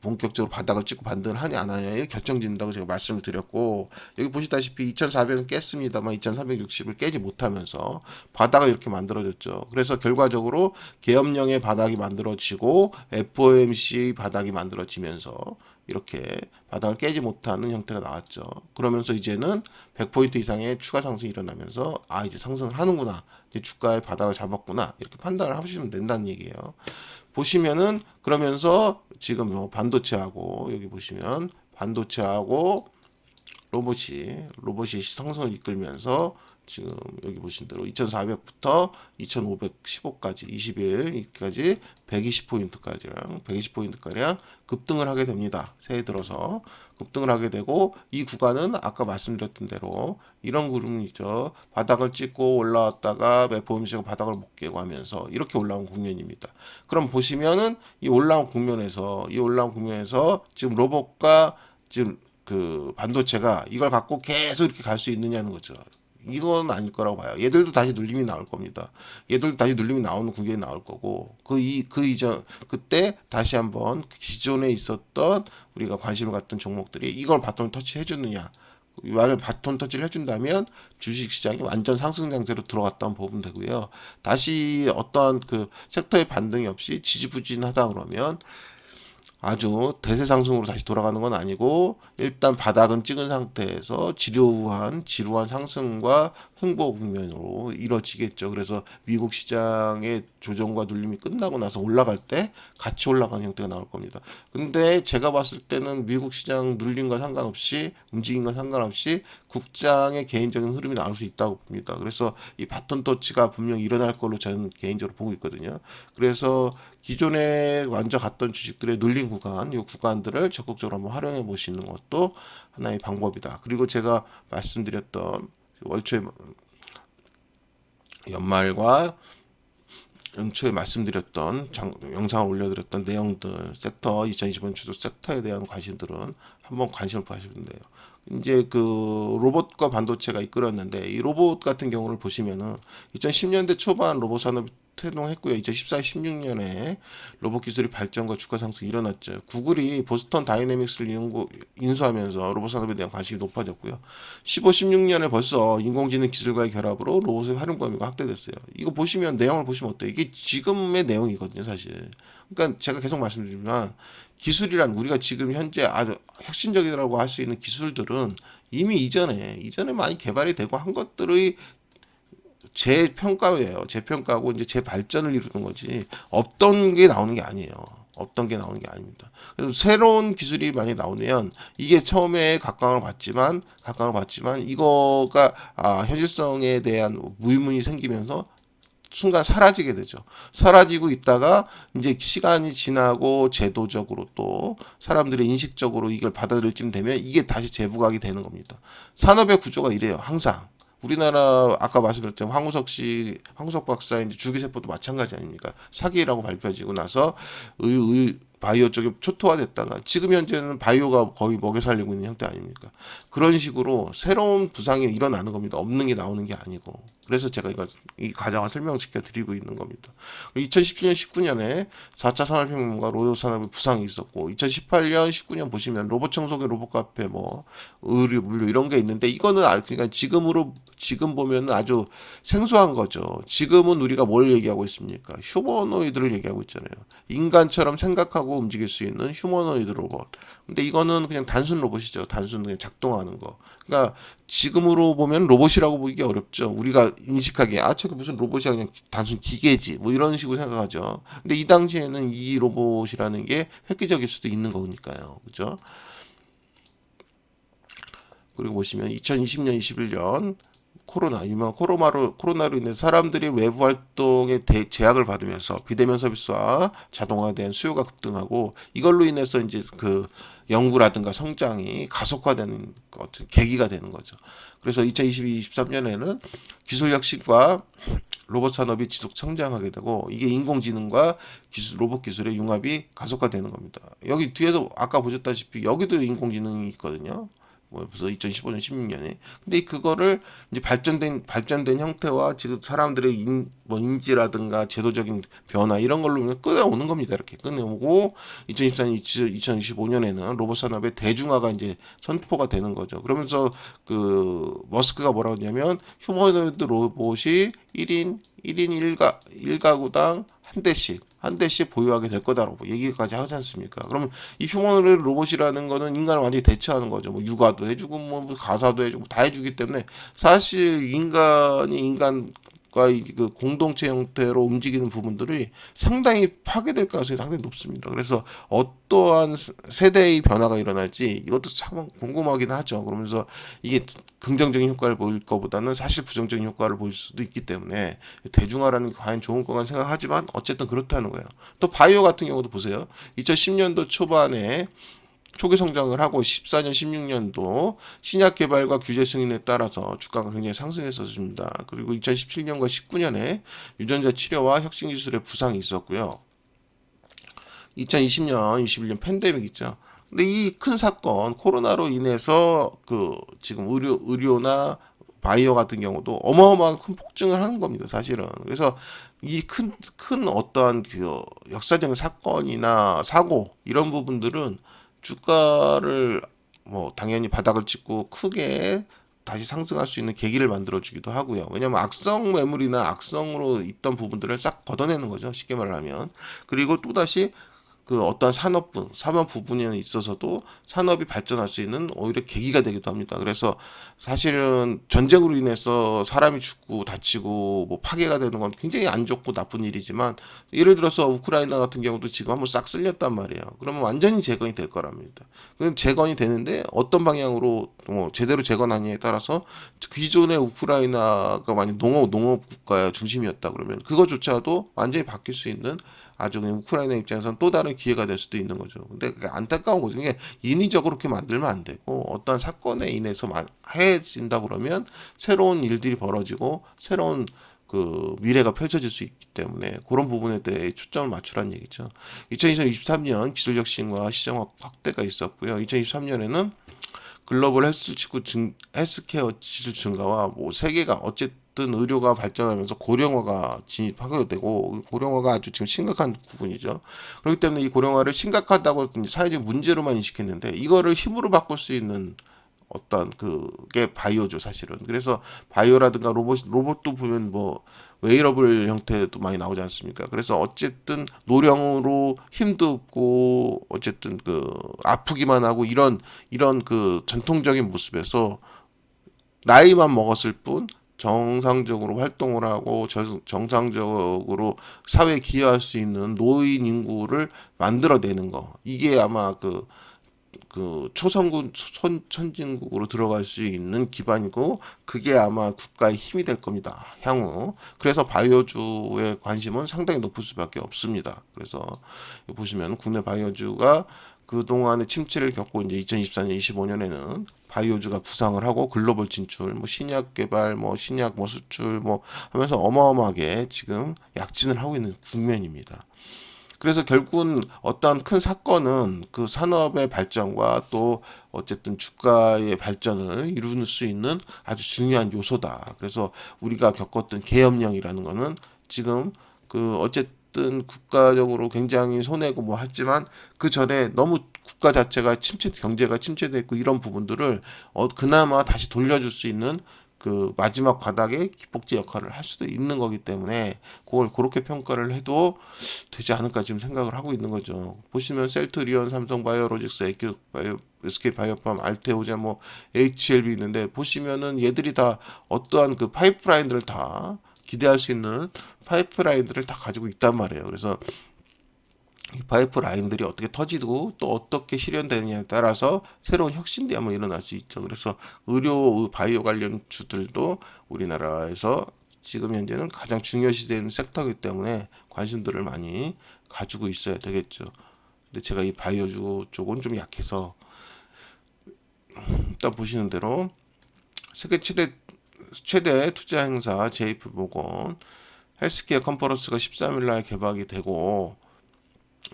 본격적으로 바닥을 찍고 반등을 하냐 안 하냐에 결정짓는다고 제가 말씀을 드렸고 여기 보시다시피 2400은 깼습니다만 2360을 깨지 못하면서 바닥을 이렇게 만들어졌죠. 그래서 결과적으로 계엄령의 바닥이 만들어지고 FOMC 바닥이 만들어지면서 이렇게 바닥을 깨지 못하는 형태가 나왔죠. 그러면서 이제는 100포인트 이상의 추가 상승이 일어나면서 이제 상승을 하는구나. 이제 주가의 바닥을 잡았구나. 이렇게 판단을 하시면 된다는 얘기예요. 보시면은 그러면서 지금 뭐 반도체하고 여기 보시면 반도체하고 로봇이 상승을 이끌면서 지금 여기 보신 대로 2400부터 2515까지 20일까지 120포인트가량 급등을 하게 됩니다. 새해 들어서 급등을 하게 되고 이 구간은 아까 말씀드렸던 대로 이런 구름이죠. 바닥을 찍고 올라왔다가 FOMC가 바닥을 못 깨고 하면서 이렇게 올라온 국면입니다. 그럼 보시면은 이 올라온 국면에서 지금 로봇과 지금 그 반도체가 이걸 갖고 계속 이렇게 갈 수 있느냐는 거죠. 이건 아닐 거라고 봐요. 얘들도 다시 눌림이 나올 겁니다. 얘들도 다시 눌림이 나오는 구간이 나올 거고 그때 다시 한번 기존에 있었던 우리가 관심을 갖던 종목들이 이걸 바톤 터치해 주느냐. 만약 바톤 터치를 해준다면 주식시장이 완전 상승 장세로 들어갔다고 보면 되고요. 다시 어떠한 그 섹터의 반등이 없이 지지부진하다 그러면 아주 대세 상승으로 다시 돌아가는 건 아니고 일단 바닥은 찍은 상태에서 지루한 상승과 횡보 국면으로 이뤄지겠죠. 그래서 미국 시장의 조정과 눌림이 끝나고 나서 올라갈 때 같이 올라가는 형태가 나올 겁니다. 근데 제가 봤을 때는 미국 시장 눌림과 상관없이 움직임과 상관없이 국장의 개인적인 흐름이 나올 수 있다고 봅니다. 그래서 이 바톤 터치가 분명히 일어날 걸로 저는 개인적으로 보고 있거든요. 그래서 기존에 먼저 갔던 주식들의 눌린 구간, 이 구간들을 적극적으로 한번 활용해 보시는 것도 하나의 방법이다. 그리고 제가 말씀드렸던 월초에 연말과 연초에 말씀드렸던 영상을 올려드렸던 내용들 섹터 2025년 주도 섹터에 대한 관심들은 한번 관심을 보시면 돼요. 이제 그 로봇과 반도체가 이끌었는데 이 로봇 같은 경우를 보시면은 2010년대 초반 로봇 산업이 태동했고요. 2014, 16년에 로봇 기술의 발전과 주가 상승이 일어났죠. 구글이 보스턴 다이내믹스를 인수하면서 로봇 산업에 대한 관심이 높아졌고요. 15, 16년에 벌써 인공지능 기술과의 결합으로 로봇의 활용 범위가 확대됐어요. 이거 보시면 내용을 보시면 어때요? 이게 지금의 내용이거든요, 사실. 그러니까 제가 계속 말씀드리지만 기술이란 우리가 지금 현재 아주 혁신적이라고 할 수 있는 기술들은 이미 이전에 많이 개발이 되고 한 것들의 재평가예요. 재평가고 이제 재발전을 이루는 거지. 없던 게 나오는 게 아니에요. 없던 게 나오는 게 아닙니다. 그래서 새로운 기술이 많이 나오면 이게 처음에 각광을 받지만 이거가 현실성에 대한 의문이 생기면서 순간 사라지게 되죠. 사라지고 있다가 이제 시간이 지나고 제도적으로 또 사람들의 인식적으로 이걸 받아들일 쯤 되면 이게 다시 재부각이 되는 겁니다. 산업의 구조가 이래요. 항상. 우리나라 아까 말씀드렸던 황우석 박사의 이제 줄기세포도 마찬가지 아닙니까? 사기라고 발표지고 나서 바이오 쪽이 초토화됐다가 지금 현재는 바이오가 거의 먹여 살리고 있는 형태 아닙니까? 그런 식으로 새로운 부상이 일어나는 겁니다. 없는 게 나오는 게 아니고. 그래서 제가 이 과정을 설명시켜 드리고 있는 겁니다. 2017년, 19년에 4차 산업혁명과 로봇 산업의 부상이 있었고, 2018년, 19년 보시면 로봇 청소기, 로봇 카페, 뭐 의류, 물류 이런 게 있는데, 이거는 그러니까 지금 보면 아주 생소한 거죠. 지금은 우리가 뭘 얘기하고 있습니까? 휴머노이드를 얘기하고 있잖아요. 인간처럼 생각하고 움직일 수 있는 휴머노이드 로봇. 근데 이거는 그냥 단순 로봇이죠. 단순 그냥 작동하는 거. 그러니까 지금으로 보면 로봇이라고 보기 어렵죠. 우리가 인식하기에 저게 무슨 로봇이야, 그냥 단순 기계지 뭐 이런 식으로 생각하죠. 근데 이 당시에는 이 로봇이라는 게 획기적일 수도 있는 거니까요. 그죠? 그리고 보시면 2020년, 21년 유명한 코로나로 인해 사람들이 외부 활동에 제약을 받으면서 비대면 서비스와 자동화된 수요가 급등하고, 이걸로 인해서 이제 그 연구라든가 성장이 가속화되는 어떤 계기가 되는 거죠. 그래서 2022, 23년에는 기술 혁신과 로봇 산업이 지속 성장하게 되고, 이게 인공지능과 로봇 기술의 융합이 가속화되는 겁니다. 여기 뒤에서 아까 보셨다시피 여기도 인공지능이 있거든요. 뭐 벌써 2015년, 16년에. 근데 그거를 이제 발전된 형태와 지금 사람들의 인지라든가 제도적인 변화 이런 걸로 꺼내오는 겁니다. 이렇게 꺼내오고 2024년, 2025년에는 로봇 산업의 대중화가 이제 선포가 되는 거죠. 그러면서 그 머스크가 뭐라고 했냐면, 휴머노이드 로봇이 1인 1가구당 한 대씩 보유하게 될 거다라고 얘기까지 하지 않습니까? 그러면 이 휴머노이드 로봇이라는 거는 인간을 완전히 대체하는 거죠. 뭐 육아도 해주고 뭐 가사도 해주고 다 해주기 때문에, 사실 인간과 그 공동체 형태로 움직이는 부분들이 상당히 파괴될 가능성이 상당히 높습니다. 그래서 어떠한 세대의 변화가 일어날지 이것도 참 궁금하긴 하죠. 그러면서 이게 긍정적인 효과를 보일 것보다는 사실 부정적인 효과를 보일 수도 있기 때문에, 대중화라는 게 과연 좋은 거가 생각하지만 어쨌든 그렇다는 거예요. 또 바이오 같은 경우도 보세요. 2010년도 초반에 초기 성장을 하고 14년, 16년도 신약 개발과 규제 승인에 따라서 주가가 굉장히 상승했었습니다. 그리고 2017년과 19년에 유전자 치료와 혁신 기술의 부상이 있었고요. 2020년, 21년 팬데믹 있죠. 근데 이 큰 사건, 코로나로 인해서 그 지금 의료나 바이오 같은 경우도 어마어마한 큰 폭증을 하는 겁니다, 사실은. 그래서 이 큰 어떠한 그 역사적인 사건이나 사고, 이런 부분들은 주가를 뭐 당연히 바닥을 찍고 크게 다시 상승할 수 있는 계기를 만들어주기도 하고요. 왜냐하면 악성 매물이나 악성으로 있던 부분들을 싹 걷어내는 거죠. 쉽게 말하면. 그리고 또다시 그 어떤 산업 부분에 있어서도 산업이 발전할 수 있는 오히려 계기가 되기도 합니다. 그래서 사실은 전쟁으로 인해서 사람이 죽고 다치고 뭐 파괴가 되는 건 굉장히 안 좋고 나쁜 일이지만, 예를 들어서 우크라이나 같은 경우도 지금 한번 싹 쓸렸단 말이에요. 그러면 완전히 재건이 될 거랍니다. 그 재건이 되는데 어떤 방향으로 뭐 제대로 재건하느냐에 따라서, 기존의 우크라이나가 만약 농업 국가의 중심이었다 그러면 그거조차도 완전히 바뀔 수 있는 아주 그냥 우크라이나 입장에서는 또 다른 기회가 될 수도 있는 거죠. 근데 그게 안타까운 거죠. 이게 인위적으로 그렇게 만들면 안 되고, 어떤 사건에 인해서 해진다 그러면 새로운 일들이 벌어지고 새로운 그 미래가 펼쳐질 수 있기 때문에 그런 부분에 대해 초점을 맞추라는 얘기죠. 2023년 기술혁신과 시장 확대가 있었고요. 2023년에는 글로벌 헬스케어 지수 증가와 뭐 세계가 어쨌든 의료가 발전하면서 고령화가 진입하게 되고, 고령화가 아주 지금 심각한 부분이죠. 그렇기 때문에 이 고령화를 심각하다고 사회적 문제로만 인식했는데, 이거를 힘으로 바꿀 수 있는 어떤 그게 바이오죠, 사실은. 그래서 바이오라든가 로봇도 보면 뭐 웨이러블 형태도 많이 나오지 않습니까? 그래서 어쨌든 노령으로 힘도 없고 어쨌든 그 아프기만 하고 이런 그 전통적인 모습에서 나이만 먹었을 뿐 정상적으로 활동을 하고 정상적으로 사회에 기여할 수 있는 노인 인구를 만들어내는 거, 이게 아마 그 초선군 선진국으로 들어갈 수 있는 기반이고, 그게 아마 국가의 힘이 될 겁니다, 향후. 그래서 바이오주의 관심은 상당히 높을 수밖에 없습니다. 그래서 보시면 국내 바이오주가 그동안의 침체를 겪고 이제 2024년, 25년에는 바이오주가 부상을 하고 글로벌 진출, 뭐 신약 개발, 뭐 신약 뭐 수출 뭐 하면서 어마어마하게 지금 약진을 하고 있는 국면입니다. 그래서 결국은 어떠한 큰 사건은 그 산업의 발전과 또 어쨌든 주가의 발전을 이룰 수 있는 아주 중요한 요소다. 그래서 우리가 겪었던 계엄령이라는 거는 지금 그 어쨌든 국가적으로 굉장히 손해고 뭐 했지만 그 전에 너무 국가 자체가 경제가 침체됐고 이런 부분들을 그나마 다시 돌려줄 수 있는 그 마지막 바닥의 기폭제 역할을 할 수도 있는 거기 때문에 그걸 그렇게 평가를 해도 되지 않을까 지금 생각을 하고 있는 거죠. 보시면 셀트리온, 삼성바이오로직스, SK바이오팜, 알테오자, 뭐 HLB 있는데 보시면은 얘들이 다 어떠한 그 파이프라인들을 다 기대할 수 있는 파이프라인들을 다 가지고 있단 말이에요. 그래서 이 파이프 라인들이 어떻게 터지고 또 어떻게 실현되느냐에 따라서 새로운 혁신이 한번 일어날 수 있죠. 그래서 의료, 바이오 관련 주들도 우리나라에서 지금 현재는 가장 중요시되는 섹터이기 때문에 관심들을 많이 가지고 있어야 되겠죠. 근데 제가 이 바이오주 쪽은 좀 약해서 일단 보시는 대로 세계 최대 투자 행사 JP 모건 헬스케어 컨퍼런스가 13일 날 개막이 되고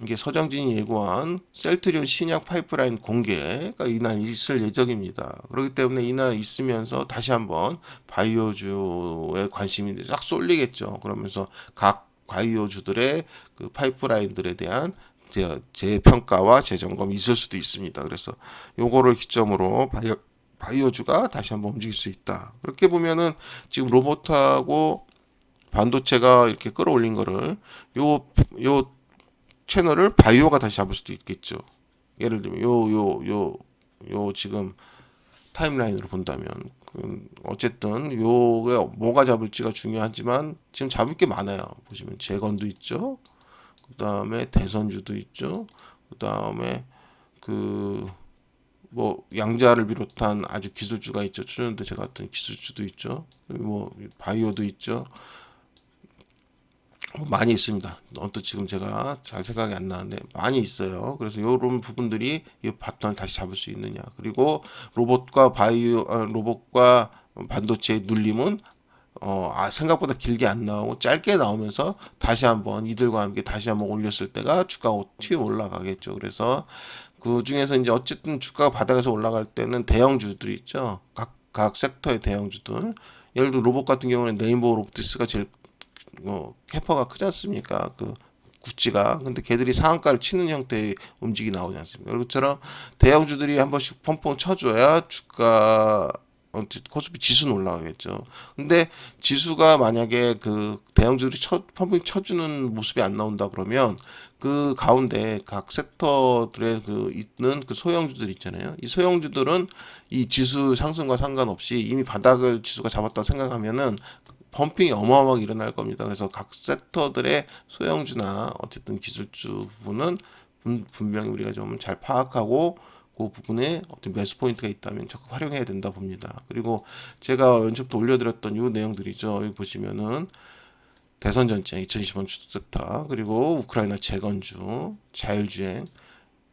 이게 서정진이 예고한 셀트리온 신약 파이프라인 공개가 이날 있을 예정입니다. 그렇기 때문에 이날 있으면서 다시 한번 바이오주에 관심이 싹 쏠리겠죠. 그러면서 각 바이오주들의 그 파이프라인들에 대한 재평가와 재점검이 있을 수도 있습니다. 그래서 요거를 기점으로 바이오주가 다시 한번 움직일 수 있다. 그렇게 보면은 지금 로봇하고 반도체가 이렇게 끌어올린 거를 요 채널을 바이오가 다시 잡을 수도 있겠죠. 예를 들면 요 지금 타임라인으로 본다면 어쨌든 요가 뭐가 잡을지가 중요하지만 지금 잡을 게 많아요. 보시면 재건도 있죠. 그 다음에 대선주도 있죠. 그 다음에 그 뭐 양자를 비롯한 아주 기술주가 있죠. 초년대체 같은 기술주도 있죠. 뭐 바이오도 있죠. 많이 있습니다. 언뜻 지금 제가 잘 생각이 안 나는데 많이 있어요. 그래서 이런 부분들이 이 바탕을 다시 잡을 수 있느냐. 그리고 로봇과 반도체의 눌림은 생각보다 길게 안 나오고 짧게 나오면서 다시 한번 이들과 함께 다시 한번 올렸을 때가 주가가 튀어 올라가겠죠. 그래서 그 중에서 이제 어쨌든 주가가 바닥에서 올라갈 때는 대형주들이 있죠. 각 섹터의 대형주들. 예를 들어 로봇 같은 경우는 네이버 로보티스가 제일 캐퍼가 크지 않습니까? 그 구찌가. 근데 걔들이 상한가를 치는 형태의 움직이 나오지 않습니까? 그것처럼 대형주들이 한 번씩 펑펑 쳐줘야 주가 코스피 지수는 올라가겠죠. 근데 지수가 만약에 그 대형주들이 펑펑 쳐주는 모습이 안 나온다 그러면 그 가운데 각 섹터들의 그 있는 그 소형주들 있잖아요. 이 소형주들은 이 지수 상승과 상관없이 이미 바닥을 지수가 잡았다고 생각하면은 펌핑이 어마어마하게 일어날 겁니다. 그래서 각 섹터들의 소형주나 어쨌든 기술주 부분은 분명히 우리가 좀 잘 파악하고 그 부분에 어떤 매수 포인트가 있다면 적극 활용해야 된다 봅니다. 그리고 제가 연초부터 올려드렸던 이 내용들이죠. 여기 보시면은 대선 전쟁 2025년 주도됐다. 그리고 우크라이나 재건주, 자율주행.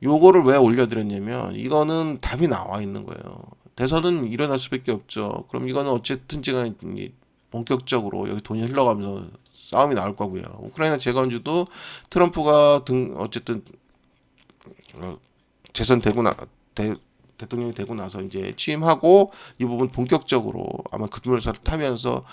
요거를 왜 올려드렸냐면 이거는 답이 나와 있는 거예요. 대선은 일어날 수밖에 없죠. 그럼 이거는 어쨌든 제가 본격적으로 여기 돈이 흘러가면서 싸움이 나올 거고요. 우크라이나 재건주도 트럼프가 어쨌든 재선되고 대통령이 되고 나서 이제 취임하고 이 부분 본격적으로 아마 급물살을 타면서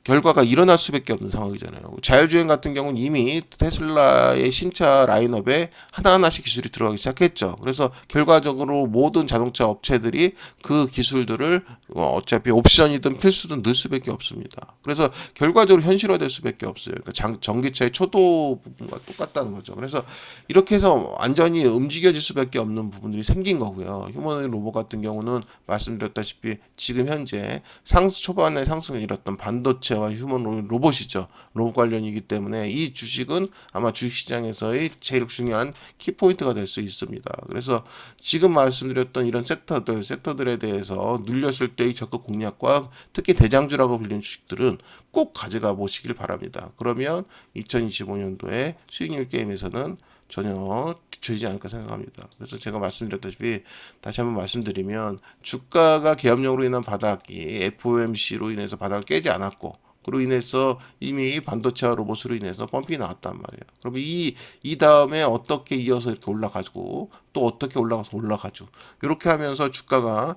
결과가 일어날 수밖에 없는 상황이잖아요. 자율주행 같은 경우는 이미 테슬라의 신차 라인업에 하나하나씩 기술이 들어가기 시작했죠. 그래서 결과적으로 모든 자동차 업체들이 그 기술들을 어차피 옵션이든 필수든 넣을 수밖에 없습니다. 그래서 결과적으로 현실화될 수밖에 없어요. 그러니까 전기차의 초도 부분과 똑같다는 거죠. 그래서 이렇게 해서 완전히 움직여질 수밖에 없는 부분들이 생긴 거고요. 휴머노이드 로봇 같은 경우는 말씀드렸다시피 지금 현재 초반에 상승을 이뤘던 반도체 와 휴먼 로봇이죠. 로봇 관련이기 때문에 이 주식은 아마 주식시장에서의 제일 중요한 키포인트가 될 수 있습니다. 그래서 지금 말씀드렸던 이런 섹터들에 대해서 눌렸을 때의 적극 공략과 특히 대장주라고 불리는 주식들은 꼭 가져가 보시길 바랍니다. 그러면 2025년도에 수익률 게임에서는 전혀 뒤처지지 않을까 생각합니다. 그래서 제가 말씀드렸다시피 다시 한번 말씀드리면 주가가 계엄령으로 인한 바닥이 FOMC로 인해서 바닥을 깨지 않았고 그로 인해서 이미 반도체와 로봇으로 인해서 펌핑이 나왔단 말이에요. 그럼 이 다음에 어떻게 이어서 이렇게 올라가지고 또 어떻게 올라가서 올라가죠. 이렇게 하면서 주가가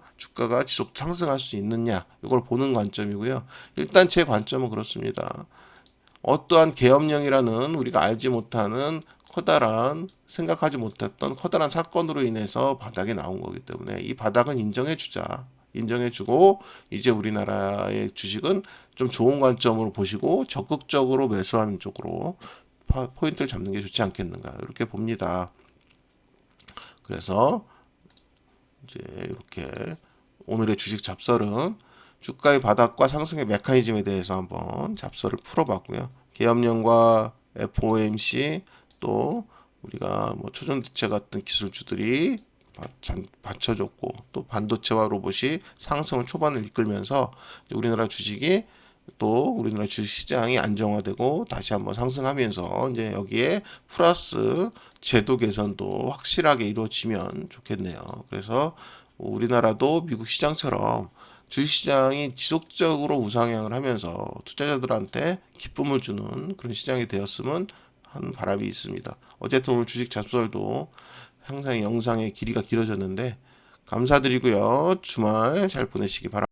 지속 상승할 수 있느냐 이걸 보는 관점이고요. 일단 제 관점은 그렇습니다. 어떠한 계엄령이라는 우리가 알지 못하는 커다란 생각하지 못했던 커다란 사건으로 인해서 바닥에 나온 거기 때문에 이 바닥은 인정해주자. 인정해주고 이제 우리나라의 주식은 좀 좋은 관점으로 보시고 적극적으로 매수하는 쪽으로 포인트를 잡는 게 좋지 않겠는가 이렇게 봅니다. 그래서 이제 이렇게 오늘의 주식 잡설은 주가의 바닥과 상승의 메커니즘에 대해서 한번 잡설을 풀어봤고요. 계엄령과 FOMC 또 우리가 뭐 초전도체 같은 기술주들이 받쳐줬고 또 반도체와 로봇이 상승을 초반을 이끌면서 우리나라 주식이 또 우리나라 주식시장이 안정화되고 다시 한번 상승하면서 이제 여기에 플러스 제도 개선도 확실하게 이루어지면 좋겠네요. 그래서 우리나라도 미국 시장처럼 주식시장이 지속적으로 우상향을 하면서 투자자들한테 기쁨을 주는 그런 시장이 되었으면 하는 바람이 있습니다. 어쨌든 오늘 주식 잡설도 항상 영상의 길이가 길어졌는데 감사드리고요. 주말 잘 보내시기 바랍니다.